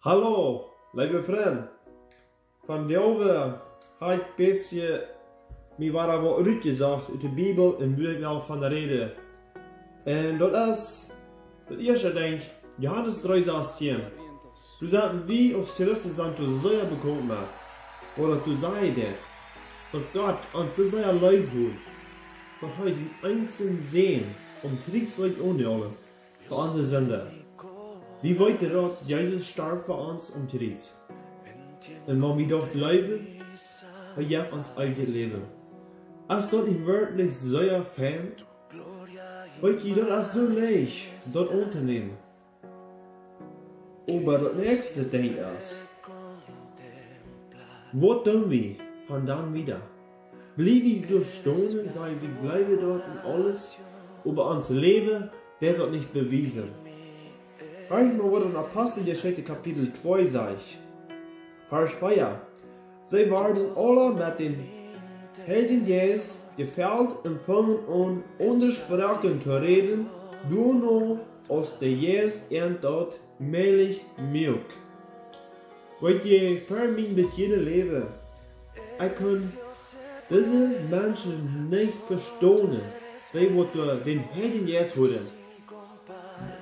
Hallo, lieve vriend. Van Dove heb ik een beetje mij wat uitgezocht uit de Bijbel en wil ik nou van de reden. En dat is het eerste denk Johannes 3:16. Du sagten, wie aus Christus sind du sehr bekommen hat. Oder du sei der. Dass Gott uns zu sehr leid tut. Dass er seinen einzigen Sehen Kriegsreich ohne alle. Für unsere Sünder. Wie weit dort Jesus starb für uns Kriegs. Und wenn wir dort leben, verjagt uns eigenes Leben. Als dort nicht wirklich sehr fern, weil die dort so leicht dort unternehmen. Aber das nächste Ding ist, was tun wir von dann wieder? Bleiben wir durchstehen, sagen wir bleiben dort und alles, aber unser Leben wird dort nicht bewiesen. Reich mal, was in Apostelgeschichte Kapitel 2 sagt. Vers 4. Sie waren alle mit den Helden Jesus gefällt empfangen und untersprachen zu reden, du noch aus der Jesus und dort Milch, Milch. Weil je vermin mit jedem Leben, ich kann diese Menschen nicht verstehen, die den Helden Jesus hören.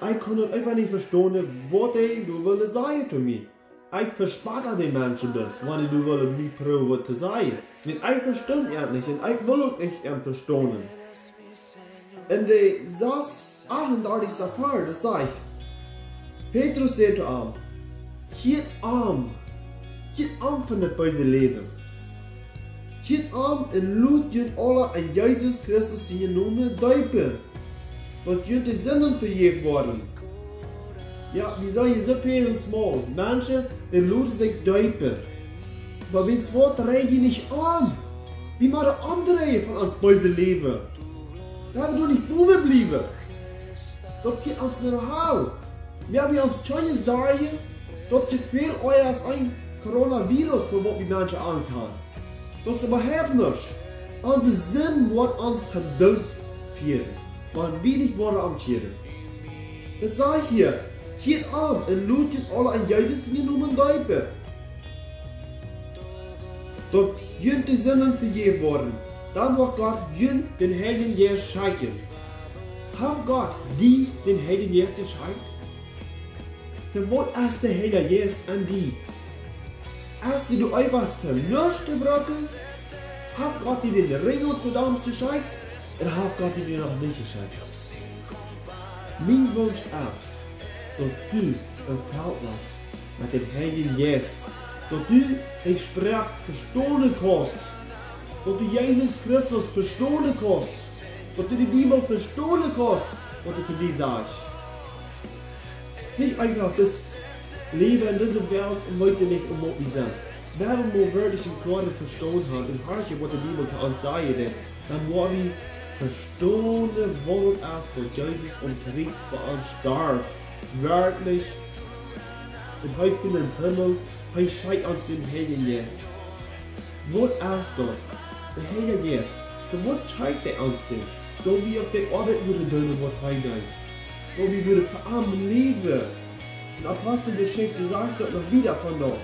Ich kann das einfach nicht verstehen, was du willst sagen zu mir. Ich verspare die Menschen das, wenn du willst mich probieren zu sagen. Ich verstehe es nicht und ich will es nicht verstehen. In der 38. Vers, das sagt, Petrus sagt zu ihm, geht arm von das böse Leben. Geht arm und lügt alle an Jesus Christus in Namen Deipe. Dort sind die Sünden vergeben worden. Ja, wir sagen so viel Mal, manche, die lügen sich Deipe. Aber wenn es Wort reden nicht arm, wie machen andere von uns böse Leben? Da haben wir nicht Buben bleiben. Dort geht uns nicht Hau. Wenn wir uns schon sagen, dort ist viel euer als ein Coronavirus, für was wir Menschen Angst haben. Das ist überhaupt nicht. Unser Sinn wird uns zum Tod führen, wenn wir nicht wollen amtieren. Das sage ich hier, geht arm und lügt alle an Jesus wie nur ein Deipe. Dort sind die Sünden vergeben worden. Dann wird Gott den Heiligen Geist schenken. Hat Gott den Heiligen Geist geschenkt? Dann wird erst der Heilige Geist an die. Erst die du einfach vernünftig gebrochen, hat Gott dir den Regungsverdammung geschenkt, oder hat Gott dir noch nicht geschenkt? Mein Wunsch ist, dass du vertraut wirst mit dem Heiligen Geist, dass du die Sprache verstehen kannst, dass du Jesus Christus verstehen kannst, dass du die Bibel verstehen kannst, was ich dir sage. Nicht einfach das Leben in dieser Welt und heute nicht um was wir sind. Wenn wir wirklich im Klaren verstehen haben und hören, was die Bibel zu uns sagt, dann wollen wir verstehen, was es für Jesus und Kriegs für uns starb. Wirklich. Und heute in den Himmel, heute schreit uns den Heiligen Geist. Was ist dort? Der Heilige Geist. Was schreit der uns denn? Da wir auf der Arbeit würden tun, was heute geht. Da wir würden verarmen leben. In Apostelgeschichte sagt Gott noch wieder von dort.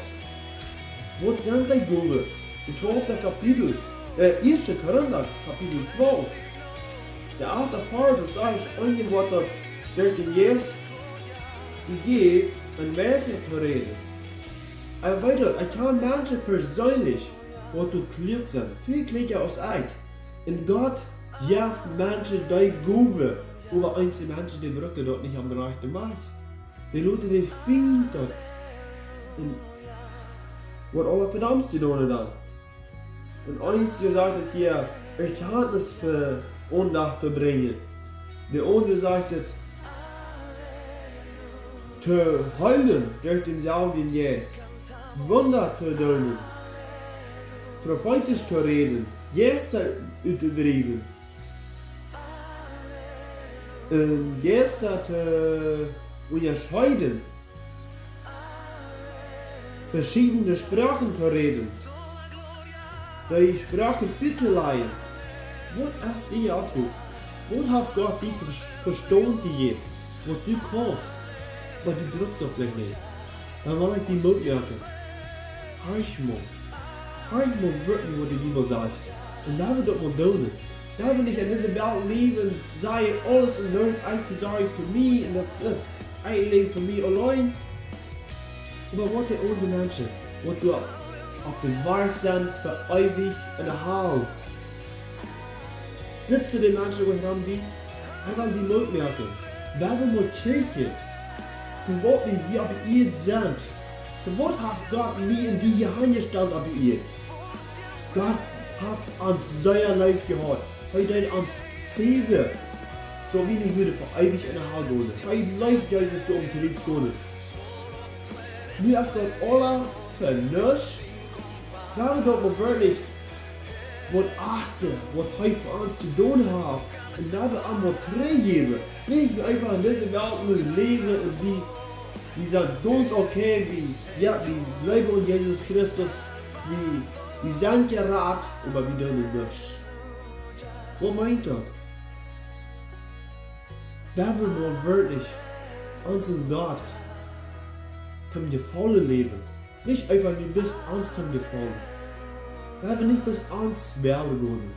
Was sind die Gaben? Im 12. Kapitel, 1. Korinther, Kapitel 12. Der 8. Vers sagt ein Wort dort, der den Jesus gegeben, ein Wesen zu reden. Aber weiter, ich kann Menschen persönlich, wo du klug sind, viel klüger als ich. Und Gott jaft Menschen die Gaben, aber einzelne Menschen die Brücke dort nicht am rechten Weg. Die Leute, die viel dort. Und was alle verdammt sie tun dann. Und eins gesagt hier, ich kann es für Undacht zu bringen. Der andere sagt, zu heilen durch den Saugen Jesus. Wunder zu tun. Prophetisch zu reden. Jesus zu übertrieben. Jesus zu unterscheiden. Verschiedene Sprachen zu reden. Die Sprachen überleihen. Was ist die Antwort? Was hat Gott die verstanden, was du kannst? Aber du brauchst doch vielleicht nicht. dann will ich die Mut merken. Hörst mal wirklich, was die Bibel sagt. Und da wird das mal tun. Da will ich in dieser Welt leben, sei alles in Not, ich sorge für mich und das ist ich lebe für mich allein. Aber was die anderen Menschen, was du auf dem Weiß sind, für ewig in der Halle. Sitzen die Menschen, die haben die, ich will die Not merken. Da will man checken, für was wir hier auf die Erde sind. Für was hat Gott mir in die hier eingestellt auf die Erde? Gott hat uns sein Leben gehabt. Er hat uns Segen. Da wir nicht wieder für ewig in der Halle gehen. Er leidt Jesus zu Krieg gehen. Wir haben das alle für nichts. Da wird man wirklich was achten, was er für uns zu tun hat. Und da wird man kriegen. Nicht nur einfach in dieser Welt nur leben und wie sind uns okay, wie leben in Jesus Christus, wie sind gerat, aber wie tun nicht. Was meint das? Wer will man wirklich unseren Gott zum Gefallen leben? Nicht einfach nur bis uns zum Gefallen. Wer will nicht bis uns werden gehen,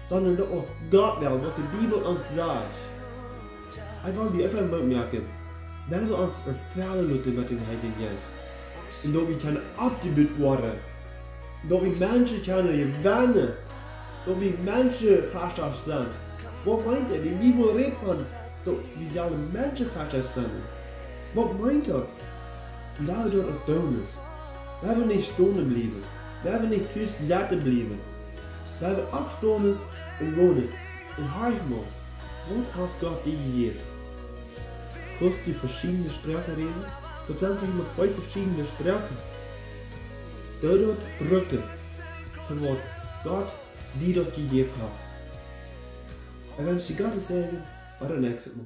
sondern auch Gott werden, was die Bibel uns sagt. Ich will die einfach mal merken. Wer will uns erfüllen mit dem Heiligen Geist? Und da wir können abgebildet werden. Da wir Menschen können gewinnen. Da wir Menschen Pastor sind. Was meint er? Die Bibel redet von, wie sollen Menschen Pastor sein? Was meint er? Und da wird er tun. Da wird nicht stehen bleiben. Da wird nicht sitzen bleiben. Da wird abstehen und wohnen. Und hör mal, was hat Gott dir gegeben? Kannst du verschiedene Sprachen reden? Das sind einfach mal 2 verschiedene Sprachen. Dort Brücken, von was Gott dir dort gegeben hat. Und wenn ich die Gott sagen, war der nächste Mal.